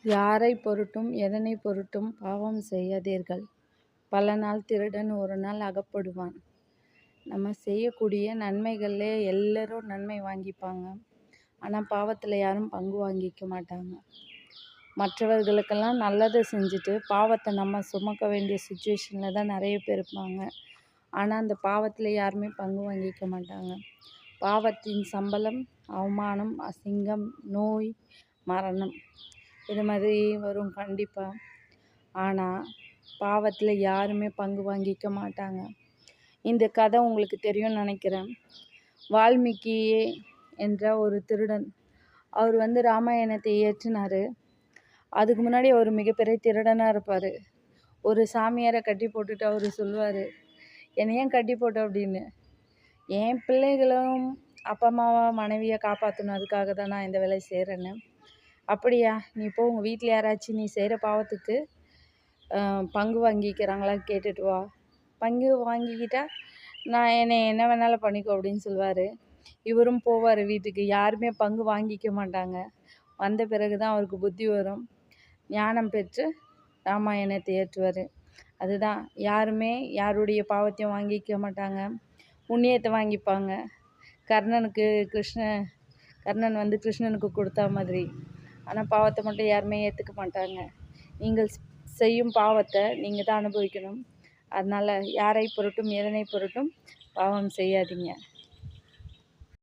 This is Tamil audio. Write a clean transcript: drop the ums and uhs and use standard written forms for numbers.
யாரைப் பொருட்டும் எதனைப் பொருட்டும் பாவம் செய்யாதீர்கள். பல நாள் திருடன் ஒரு நாள் அகப்படுவான். நம்ம செய்யக்கூடிய நன்மைகள்லே எல்லாரும் நன்மை வாங்கிப்பாங்க. ஆனால் பாவத்தில் யாரும் பங்கு வாங்கிக்க மாட்டாங்க. மற்றவர்களுக்கெல்லாம் நல்லதை செஞ்சுட்டு பாவத்தை நம்ம சுமக்க வேண்டிய சுச்சுவேஷனில் தான் நிறைய பேர் இருப்பாங்க. ஆனால் அந்த பாவத்தில் யாருமே பங்கு வாங்கிக்க மாட்டாங்க. பாவத்தின் சம்பளம் அவமானம், அசிங்கம், நோய், மரணம், இது மாதிரி வரும் கண்டிப்பாக. ஆனால் பாவத்தில் யாருமே பங்கு வாங்கிக்க மாட்டாங்க. இந்த கதை உங்களுக்கு தெரியும்னு நினைக்கிறேன். வால்மீகி என்ற ஒரு திருடன், அவர் ராமாயணத்தை இயற்றினார். அதுக்கு முன்னாடி அவர் மிகப்பெரிய திருடனாக இருப்பார். ஒரு சாமியாரை கட்டி போட்டுட்டு அவர் சொல்லுவார், என்னை ஏன் கட்டி போட்ட அப்படின்னு. என் பிள்ளைகளும் அப்பா அம்மாவை மனைவியை காப்பாற்றணும், அதுக்காக தான் நான் இந்த வேலையை செய்கிறேன்னு. அப்படியா, நீ இப்போ உங்கள் வீட்டில் யாராச்சும் நீ செய்கிற பாவத்துக்கு பங்கு வாங்கிக்கிறாங்களா கேட்டுட்டு வா. பங்கு வாங்கிக்கிட்டா நான் என்னை என்ன வேணாலும் பண்ணிக்கோ அப்படின்னு சொல்லுவார். இவரும் போவார் வீட்டுக்கு. யாருமே பங்கு வாங்கிக்க மாட்டாங்க. வந்த பிறகு தான் அவருக்கு புத்தி வரும். ஞானம் பெற்று ராமாயணத்தை ஏற்றுவார். அதுதான், யாருமே யாருடைய பாவத்தையும் வாங்கிக்க மாட்டாங்க, புண்ணியத்தை வாங்கிப்பாங்க. கர்ணன் கிருஷ்ணனுக்கு கொடுத்தா மாதிரி. ஆனால் பாவத்தை மட்டும் யாருமே ஏற்றுக்க மாட்டாங்க. நீங்கள் செய்யும் பாவத்தை நீங்கள் தான் அனுபவிக்கணும். அதனால் யாரை பொருட்டும் எதனை பொருட்டும் பாவம் செய்யாதீங்க.